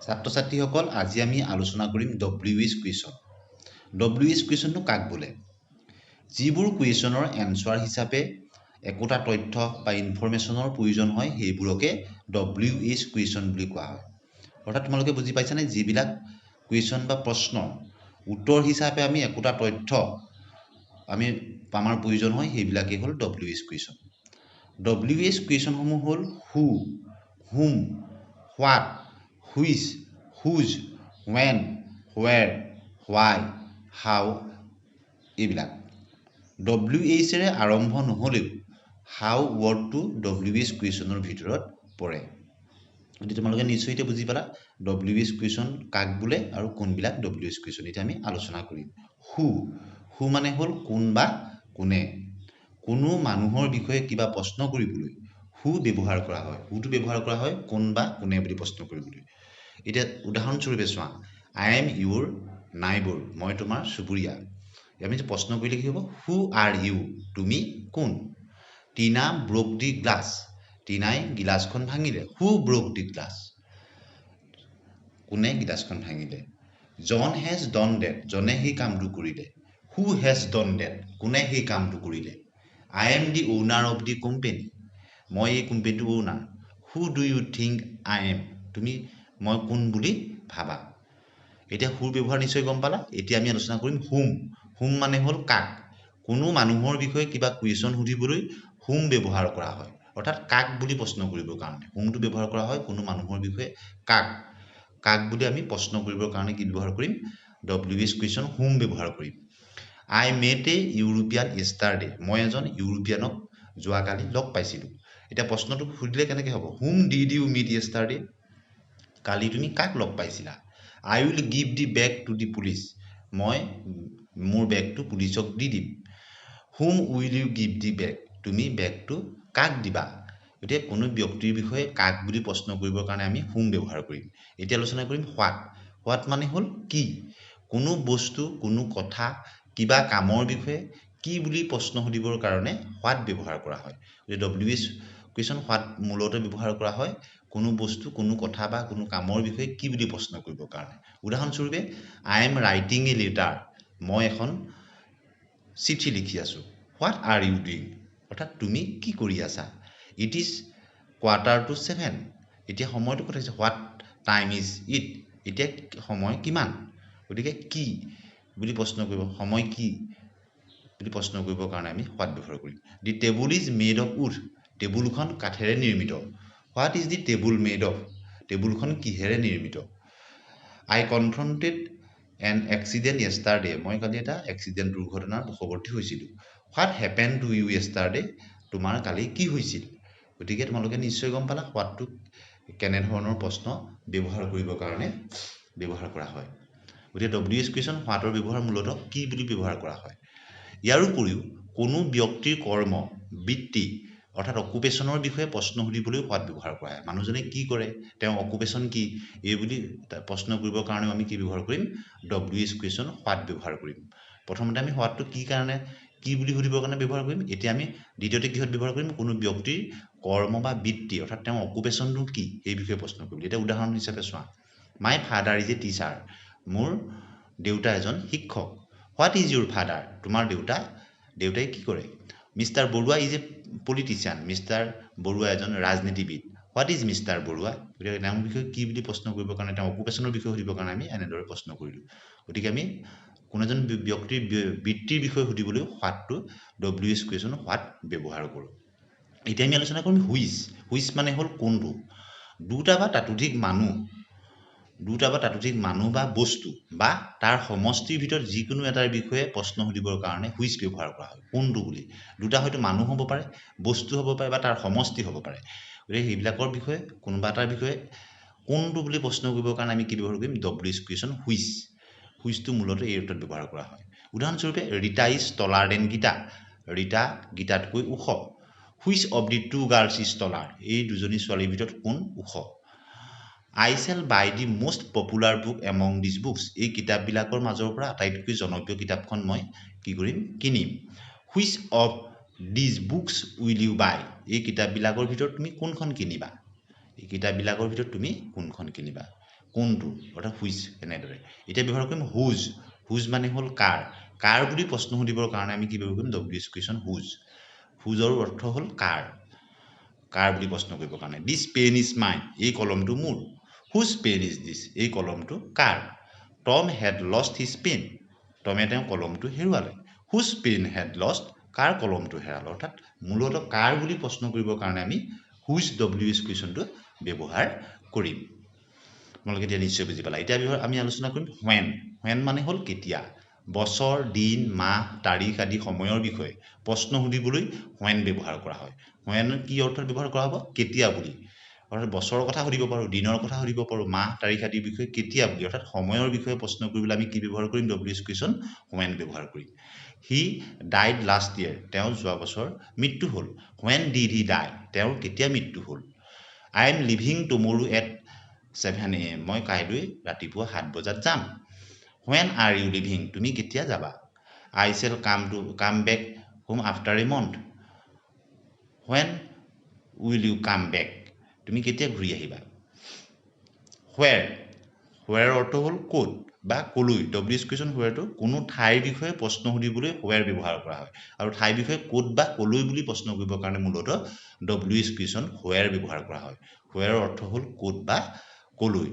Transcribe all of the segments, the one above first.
ছাত্ৰ ছাত্ৰীসকল আজি আমি আলোচনা কৰিম WH কুৱেশ্যন। WH কুৱেশ্যনটো কাক বোলে? যিবোৰ কুৱেশ্যনৰ এনসাৰ হিচাপে একোটা তথ্য বা ইনফৰমেশ্যনৰ প্ৰয়োজন হয় সেইবোৰকে WH কুৱেশ্যন বুলি কোৱা হয়। অৰ্থাৎ তোমালোকে বুজি পাইছানে, যিবিলাক কুৱেশ্যন বা প্ৰশ্ন উত্তৰ হিচাপে আমি একোটা তথ্য আমাৰ প্ৰয়োজন হয় সেইবিলাকেই হ'ল WH কুৱেশ্যন। WH কুৱেশ্যনসমূহ হ'ল হু, হুম, হোৱাট, হুইচ, হুজ, when, where, why, how এইবিলাক। WH ৰে আৰম্ভ নহ'লেও how ৱৰ্ডটো WH কুৱেশ্যনৰ ভিতৰত পৰে। গতিকে তোমালোকে নিশ্চয় এতিয়া বুজি পালা WH কুৱেশ্যন কাক বোলে আৰু কোনবিলাক WH কুৱেশ্যন। এতিয়া আমি আলোচনা কৰিম। হু মানে হ'ল কোন বা কোনে। কোনো মানুহৰ বিষয়ে কিবা প্ৰশ্ন কৰিবলৈ হু ব্যৱহাৰ কৰা হয়। হুটো ব্যৱহাৰ কৰা হয় কোন বা কোনে বুলি প্ৰশ্ন কৰিবলৈ। এতিয়া উদাহৰণস্বৰূপে চোৱা, আই এম ইউৰ নাইবৰ, মই তোমাৰ চুবুৰীয়া। আমি যে প্ৰশ্ন কৰিলে কি হ'ব? হু আৰ ইউ, তুমি কোন? টিনা ব্ৰোক দি গ্লাছ, টিনাই গিলাচখন ভাঙিলে। হু ব্ৰোক দি গ্লাছ, কোনে গিলাচখন ভাঙিলে। জন হেজ ডন ডেট, জনে সেই কামটো কৰিলে। হু হেজ ডন ডেট, কোনে সেই কামটো কৰিলে। I am the owner of the company, মই এই কোম্পেনীটোৰ অ'নাৰ। Who do you think I am, মই কোন বুলি ভাবা। এতিয়া হুৰ ব্যৱহাৰ নিশ্চয় গম পালা। এতিয়া আমি আলোচনা কৰিম হুম। হুম মানে হ'ল কাক। কোনো মানুহৰ বিষয়ে কিবা কুৱেশ্যন সুধিবলৈ হুম ব্যৱহাৰ কৰা হয়। অৰ্থাৎ কাক বুলি প্ৰশ্ন কৰিবৰ কাৰণে হুমটো ব্যৱহাৰ কৰা হয়। কোনো মানুহৰ বিষয়ে কাক বুলি আমি প্ৰশ্ন কৰিবৰ কাৰণে কি ব্যৱহাৰ কৰিম? WH কুৱেশ্যন হুম ব্যৱহাৰ কৰিম। আই মেট এ ইউৰোপিয়ান য়েষ্টাৰডে, মই এজন ইউৰোপিয়ানক যোৱাকালি লগ পাইছিলোঁ। এতিয়া প্ৰশ্নটো সুধিলে কেনেকৈ হ'ব? Whom did you meet yesterday, কালি তুমি কাক লগ পাইছিলা। I will give the bag to the police, মই মোৰ বেগটো পুলিচক দি দিম। Whom will you give the bag, তুমি বেগটো কাক দিবা। গতিকে কোনো ব্যক্তিৰ বিষয়ে কাক বুলি প্ৰশ্ন কৰিবৰ কাৰণে আমি হুম ব্যৱহাৰ কৰিম। এতিয়া আলোচনা কৰিম হোৱাট। হোৱাট মানে হ'ল কি। কোনো বস্তু, কোনো কথা, কিবা কামৰ বিষয়ে কি বুলি প্ৰশ্ন সুধিবৰ কাৰণে হোৱাট ব্যৱহাৰ কৰা হয়। WH কুৱেশ্যন হোৱাট মূলতে ব্যৱহাৰ কৰা হয় কোনো বস্তু, কোনো কথা বা কোনো কামৰ বিষয়ে কি বুলি প্ৰশ্ন কৰিবৰ কাৰণে। উদাহৰণস্বৰূপে, I am writing a letter, মই এখন চিঠি লিখি আছোঁ। হোৱাট আৰ ইউ ডুইং, অৰ্থাৎ তুমি কি কৰি আছা। ইট ইজ 7:15, এতিয়া সময়টো কথা হৈছে। হোৱাট টাইম ইজ ইট, এতিয়া সময় কিমান। গতিকে কি বুলি প্ৰশ্ন কৰিব, সময় কি বুলি প্ৰশ্ন কৰিবৰ কাৰণে আমি হোৱাট ব্যৱহাৰ কৰিম। The table is made of wood, টেবুলখন কাঠেৰে নিৰ্মিত। What is the table made of, টেবুলখন কিহেৰে নিৰ্মিত। আই কনফ্ৰণ্টেড এন এক্সিডেণ্ট য়েষ্টাৰডে, মই কালি এটা এক্সিডেণ্ট দুৰ্ঘটনাৰ মুখৱৰ্তী হৈছিলোঁ। হোৱাট হেপেন টু ইউ য়েষ্টাৰডে, তোমাৰ কালি কি হৈছিল। গতিকে তোমালোকে নিশ্চয় গম পালা হোৱাটটো কেনেধৰণৰ প্ৰশ্ন ব্যৱহাৰ কৰিবৰ কাৰণে ব্যৱহাৰ কৰা হয়। গতিকে WH কুৱেশ্যন হোৱাটৰ ব্যৱহাৰ মূলতঃ কি বুলি ব্যৱহাৰ কৰা হয়। ইয়াৰ উপৰিও কোনো ব্যক্তিৰ কৰ্ম, বৃত্তি অৰ্থাৎ অকুপেশ্যনৰ বিষয়ে প্ৰশ্ন সুধিবলৈ হোৱাট ব্যৱহাৰ কৰা হয়। মানুহজনে কি কৰে, তেওঁৰ অকুপেশ্যন কি, এই বুলি প্ৰশ্ন কৰিবৰ কাৰণেও আমি কি ব্যৱহাৰ কৰিম? WH কুৱেশ্যন হোৱাট ব্যৱহাৰ কৰিম। প্ৰথমতে আমি হোৱাটটো কি কাৰণে, কি বুলি সুধিবৰ কাৰণে ব্যৱহাৰ কৰিম। এতিয়া আমি দ্বিতীয়তে কিহত ব্যৱহাৰ কৰিম? কোনো ব্যক্তিৰ কৰ্ম বা বৃত্তি অৰ্থাৎ তেওঁৰ অকুপেশ্যনটো কি সেই বিষয়ে প্ৰশ্ন কৰিম। এতিয়া উদাহৰণ হিচাপে চোৱা, my father is a teacher, মোৰ দেউতা এজন শিক্ষক। হোৱাট ইজ ইউৰ ফাদাৰ, তোমাৰ দেউতাই কি কৰে। Mister Barua is a politician, mister Barua এজন ৰাজনীতিবিদ। হোৱাট ইজ মিষ্টাৰ বৰুৱা, গতিকে তেওঁৰ বিষয়ে কি বুলি প্ৰশ্ন কৰিবৰ কাৰণে, তেওঁৰ অকুপেশ্যনৰ বিষয়ে সুধিবৰ কাৰণে আমি এনেদৰে প্ৰশ্ন কৰিলোঁ। গতিকে আমি কোনো এজন ব্যক্তিৰ বৃত্তিৰ বিষয়ে সুধিবলৈ হোৱাটটো WH কুৱেশ্যন হোৱাট ব্যৱহাৰ কৰোঁ। এতিয়া আমি আলোচনা কৰিম হুইচ। হুইচ মানে হ'ল কোনটো। দুটা বা তাতোধিক মানুহ বা বস্তু বা তাৰ সমষ্টিৰ ভিতৰত যিকোনো এটাৰ বিষয়ে প্ৰশ্ন সুধিবৰ কাৰণে হুইচ ব্যৱহাৰ কৰা হয়। কোনটো বুলি, দুটা হয়তো মানুহ হ'ব পাৰে, বস্তু হ'ব পাৰে বা তাৰ সমষ্টি হ'ব পাৰে। গতিকে সেইবিলাকৰ বিষয়ে কোনোবা এটাৰ বিষয়ে কোনটো বুলি প্ৰশ্ন কৰিবৰ কাৰণে আমি কি ব্যৱহাৰ কৰিম? WH question which. হুইচটো মূলতঃ এই অৰ্থত ব্যৱহাৰ কৰা হয়। উদাহৰণস্বৰূপে, Rita is taller than Gita, Rita গীতাতকৈ ওখ। Which of the two girls is taller, এই দুজনী ছোৱালীৰ ভিতৰত কোন ওখ। I shall buy the most popular book among this books, এই কিতাপবিলাকৰ মাজৰ পৰা আটাইতকৈ জনপ্ৰিয় কিতাপখন মই কি কৰিম? কিনিম। Which of this books will you buy, এই কিতাপবিলাকৰ ভিতৰত তুমি কোনখন কিনিবা। এই কিতাপবিলাকৰ ভিতৰত তুমি কোনখন কিনিবা। কোনটো অৰ্থাৎ হুইচ এনেদৰে এতিয়া ব্যৱহাৰ কৰিম হুজ হুজ মানে হ'ল কাৰ বুলি প্ৰশ্ন সুধিবৰ কাৰণে আমি কি ব্যৱহাৰ কৰিম ডব্লিউএছ কুৱেশ্যন হুজৰ অৰ্থ হ'ল কাৰ বুলি প্ৰশ্ন কৰিবৰ কাৰণে দিছ পেন ইজ মাইন এই কলমটো মোৰ হুজ পেন ইজ দিছ এই কলমটো কাৰ টম হেড লষ্ট হিজ পেন টমে তেওঁ কলমটো হেৰুৱালে হুজ পেন হেড লষ্ট কাৰ কলমটো হেৰালে অৰ্থাৎ মূলতঃ কাৰ বুলি প্ৰশ্ন কৰিবৰ কাৰণে আমি হুজ ডব্লিউএছ কুৱেশ্যনটো ব্যৱহাৰ কৰিম তোমালোকে এতিয়া নিশ্চয় বুজি পালা এতিয়া আমি আলোচনা কৰিম when মানে হ'ল কেতিয়া বছৰ দিন মাহ তাৰিখ আদি সময়ৰ বিষয়ে প্ৰশ্ন সুধিবলৈ when ব্যৱহাৰ কৰা হয় when কি অৰ্থত ব্যৱহাৰ কৰা হ'ব কেতিয়া বুলি অৰ্থাৎ বছৰৰ কথা সুধিব পাৰো দিনৰ কথা সুধিব পাৰো মাহ তাৰিখ আদিৰ বিষয়ে কেতিয়া বুলি অৰ্থাৎ সময়ৰ বিষয়ে প্ৰশ্ন কৰিবলৈ আমি কি ব্যৱহাৰ কৰিম ডব্লিউএছ কুৱেশ্যন when ব্যৱহাৰ কৰিম হি ডাইড লাষ্ট ইয়াৰ তেওঁ যোৱা বছৰ মৃত্যু হ'ল when did he die তেওঁৰ কেতিয়া মৃত্যু হ'ল I am leaving tomorrow at 7 AM মই কাইলৈ ৰাতিপুৱা 7 বজাত যাম when are you leaving তুমি কেতিয়া যাবা I shall come back home after a month when will you come back তুমি কেতিয়া ঘূৰি আহিবা where অৰ্থ হ'ল ক'ত বা কলৈ ডব্লিউএছ কুৱেশ্যন whereটো কোনো ঠাইৰ বিষয়ে প্ৰশ্ন সুধিবলৈ where ব্যৱহাৰ কৰা হয় আৰু ঠাইৰ বিষয়ে ক'ত বা কলৈ বুলি প্ৰশ্ন কৰিবৰ কাৰণে মূলতঃ ডব্লিউএছ কুৱেশ্যন where ব্যৱহাৰ কৰা হয় where অৰ্থ হ'ল ক'ত বা কলৈ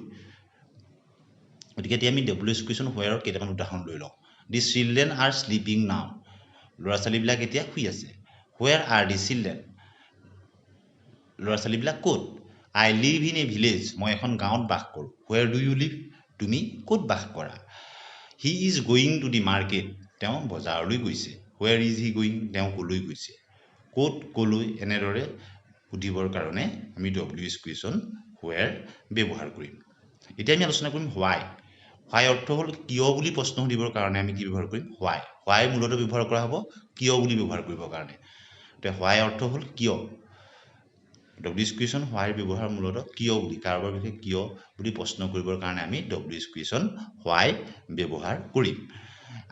গতিকে এতিয়া আমি ডব্লিউএছ কুৱেশ্যন where কেইটামান উদাহৰণ লৈ লওঁ দি চিলড্ৰেন আৰ স্লিপিং নাও ল'ৰা ছোৱালীবিলাক এতিয়া শুই আছে where are the children ল'ৰা ছোৱালীবিলাক ক'ত I live in a village মই এখন গাঁৱত বাস কৰোঁ where do you live তুমি ক'ত বাস কৰা he is going to the market তেওঁ বজাৰলৈ গৈছে where is he going তেওঁ ক'লৈ গৈছে ক'ত ক'লৈ এনেদৰে সুধিবৰ কাৰণে আমি ডব্লিউএছ কুৱেশ্যন where ব্যৱহাৰ কৰিম এতিয়া আমি আলোচনা কৰিম why অৰ্থ হ'ল কিয় বুলি প্ৰশ্ন সুধিবৰ কাৰণে আমি কি ব্যৱহাৰ কৰিম why মূলতঃ ব্যৱহাৰ কৰা হ'ব কিয় বুলি ব্যৱহাৰ কৰিবৰ কাৰণে এতিয়া why অৰ্থ হ'ল কিয় ডব্লিউএছ কুৱেশ্যন why ব্যৱহাৰ মূলতঃ কিয় বুলি কাৰোবাৰ বিষয়ে কিয় বুলি প্ৰশ্ন কৰিবৰ কাৰণে আমি ডব্লিউএছ কুৱেশ্যন why ব্যৱহাৰ কৰিম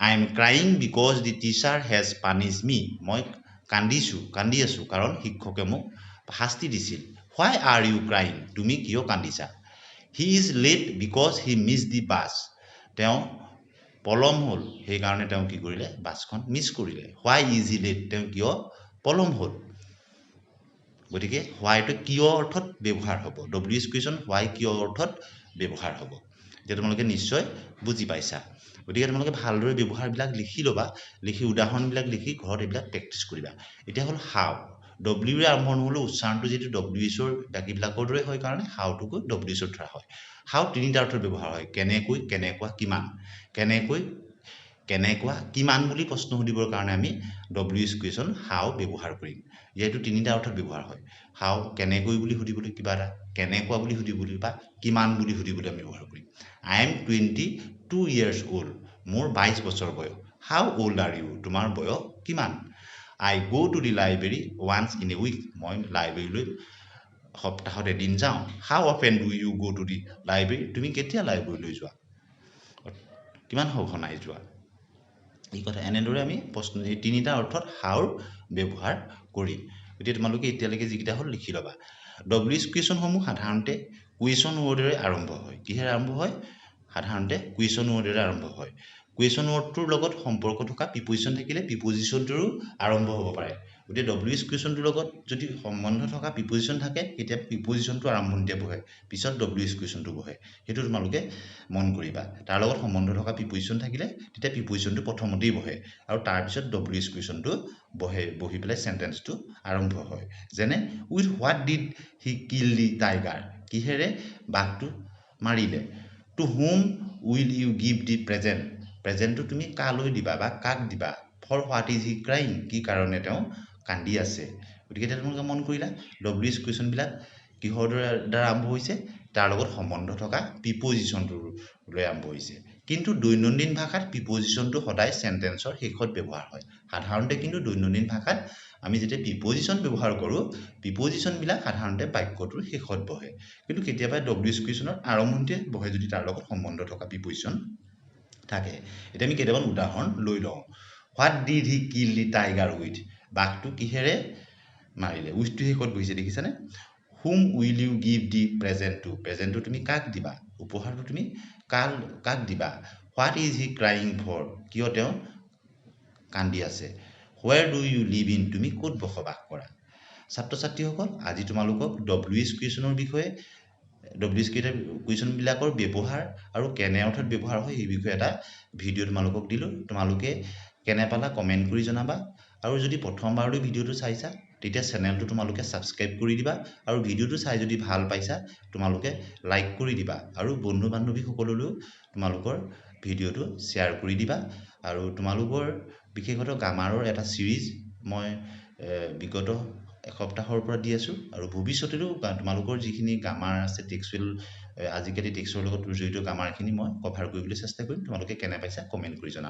I am crying because the teacher has punished me মই কান্দি আছো কাৰণ শিক্ষকে মোক শাস্তি দিছিল why are you crying তুমি কিয় কান্দিছা he is late because he missed the bus তেওঁ পলম হ'ল সেইকাৰণে তেওঁ কি কৰিলে বাছখন মিছ কৰিলে why is he late তেওঁ কিয় পলম হ'ল গতিকে whyটো কিয় অৰ্থত ব্যৱহাৰ হ'ব ডব্লিউএছ কুৱেশ্যন why কিয় অৰ্থত ব্যৱহাৰ হ'ব এতিয়া তোমালোকে নিশ্চয় বুজি পাইছা গতিকে তোমালোকে ভালদৰে ব্যৱহাৰবিলাক লিখি ল'বা লিখি উদাহৰণবিলাক লিখি ঘৰত এইবিলাক প্ৰেক্টিছ কৰিবা এতিয়া হ'ল হাউ ডব্লিউৰে আৰম্ভ নহ'লেও উচ্চাৰণটো যিটো ডব্লিউএছৰ বাকীবিলাকৰ দৰে হয় কাৰণে হাউটোকো ডব্লিউএছৰ ধৰা হয় হাউ তিনিটা অৰ্থত ব্যৱহাৰ হয় কেনেকৈ কেনেকুৱা কিমান কেনেকুৱা কিমান বুলি প্ৰশ্ন সুধিবৰ কাৰণে আমি ডব্লিউএছ কুৱেশ্যন হাউ ব্যৱহাৰ কৰিম ইয়াতো তিনিটা অৰ্থত ব্যৱহাৰ হয় হাউ কেনেকৈ বুলি সুধিবলৈ কিবা এটা কেনেকুৱা বুলি সুধিবলৈ বা কিমান বুলি সুধিবলৈ আমি ব্যৱহাৰ কৰিম I am 22 years old মোৰ 22 বছৰ বয়স how old are you তোমাৰ বয়স কিমান I go to the library once in a week মই লাইব্ৰেৰীলৈ সপ্তাহত এদিন যাওঁ how often do you go to the library তুমি কেতিয়া লাইব্ৰেৰীলৈ যোৱা কিমান সঘনাই যোৱা এই কথা এনেদৰে আমি প্ৰশ্ন এই তিনিটা অৰ্থত হাউৰ ব্যৱহাৰ কৰিম এতিয়া তোমালোকে এতিয়ালৈকে যিকেইটা হ'ল লিখি ল'বা ডব্লিউএছ কুৱেশ্যনসমূহ সাধাৰণতে কুৱেশ্যন ৱৰ্ডেৰে আৰম্ভ হয় কিহেৰে আৰম্ভ হয় সাধাৰণতে কুৱেশ্যন ৱৰ্ডেৰে আৰম্ভ হয় কুৱেশ্যন ৱৰ্ডটোৰ লগত সম্পৰ্ক থকা প্ৰিপজিশ্যন থাকিলে প্ৰিপজিশ্যনটোৰো আৰম্ভ হ'ব পাৰে গতিকে ডব্লিউএছ কুৱেশ্যনটোৰ লগত যদি সম্বন্ধ থকা প্ৰিপজিশ্যন থাকে তেতিয়া প্ৰিপজিশ্যনটো আৰম্ভণিতে বহে পিছত ডব্লিউএছ কুৱেশ্যনটো বহে সেইটো তোমালোকে মন কৰিবা তাৰ লগত সম্বন্ধ থকা প্ৰিপজিশ্যন থাকিলে তেতিয়া প্ৰিপজিশ্যনটো প্ৰথমতেই বহে আৰু তাৰপিছত ডব্লিউএছ কুৱেশ্যনটো বহি পেলাই চেণ্টেন্সটো আৰম্ভ হয় যেনে with what did he kill the tiger কিহেৰে বাঘটো মাৰিলে to whom will you give the প্ৰেজেণ্টটো তুমি কালৈ দিবা বা কাক দিবা for what is he crying কি কাৰণে তেওঁ কান্দি আছে গতিকে এতিয়া তোমালোকে মন কৰিলা ডব্লিউএছ কুৱেশ্যনবিলাক কিহৰ দ্বাৰা আৰম্ভ হৈছে তাৰ লগত সম্বন্ধ থকা প্ৰিপজিশ্যনটোৰ লৈ আৰম্ভ হৈছে কিন্তু দৈনন্দিন ভাষাত প্ৰিপজিশ্যনটো সদায় চেণ্টেন্সৰ শেষত ব্যৱহাৰ হয় সাধাৰণতে কিন্তু দৈনন্দিন ভাষাত আমি যেতিয়া প্ৰিপজিশ্যন ব্যৱহাৰ কৰোঁ প্ৰিপজিশ্যনবিলাক সাধাৰণতে বাক্যটোৰ শেষত বহে কিন্তু কেতিয়াবা ডব্লিউএছ কুৱেশ্যনৰ আৰম্ভণিতে বহে যদি তাৰ লগত সম্বন্ধ থকা প্ৰিপজিশ্যন থাকে এতিয়া আমি কেইটামান উদাহৰণ লৈ লওঁ what did he kill the tiger with বাঘটো কিহেৰে মাৰিলে উইথটো শেষত বহিছে দেখিছানে হুম উইল ইউ গিভ দি প্ৰেজেণ্টটো তুমি কাক দিবা উপহাৰটো তুমি কাক দিবা what is he crying for কিয় তেওঁ কান্দি আছে where do you live in তুমি ক'ত বসবাস কৰা ছাত্ৰ ছাত্ৰীসকল আজি তোমালোকক WH কুৱেশ্যনৰ বিষয়ে WH কুৱেশ্যনবিলাকৰ ব্যৱহাৰ আৰু কেনে অৰ্থত ব্যৱহাৰ হয় এই বিষয়ে এটা ভিডিঅ' তোমালোকক দিলোঁ তোমালোকে কেনে পালা কমেণ্ট কৰি জনাবা আৰু যদি প্ৰথমবাৰলৈ ভিডিঅ'টো চাইছা তেতিয়া চেনেলটো তোমালোকে ছাবস্ক্ৰাইব কৰি দিবা আৰু ভিডিঅ'টো চাই যদি ভাল পাইছা তোমালোকে লাইক কৰি দিবা আৰু বন্ধু বান্ধৱীসকললৈও তোমালোকৰ ভিডিঅ'টো শ্বেয়াৰ কৰি দিবা আৰু তোমালোকৰ বিশেষতঃ গ্ৰামাৰৰ এটা ছিৰিজ মই বিগত এসপ্তাহৰ পৰা দি আছোঁ আৰু ভৱিষ্যতেও তোমালোকৰ যিখিনি গ্ৰামাৰ আছে টেক্সুৱেল আজিকালি টেক্সৰ লগত জড়িত গ্ৰামাৰখিনি মই কভাৰ কৰিবলৈ চেষ্টা কৰিম তোমালোকে কেনে পাইছা কমেণ্ট কৰি জনাবা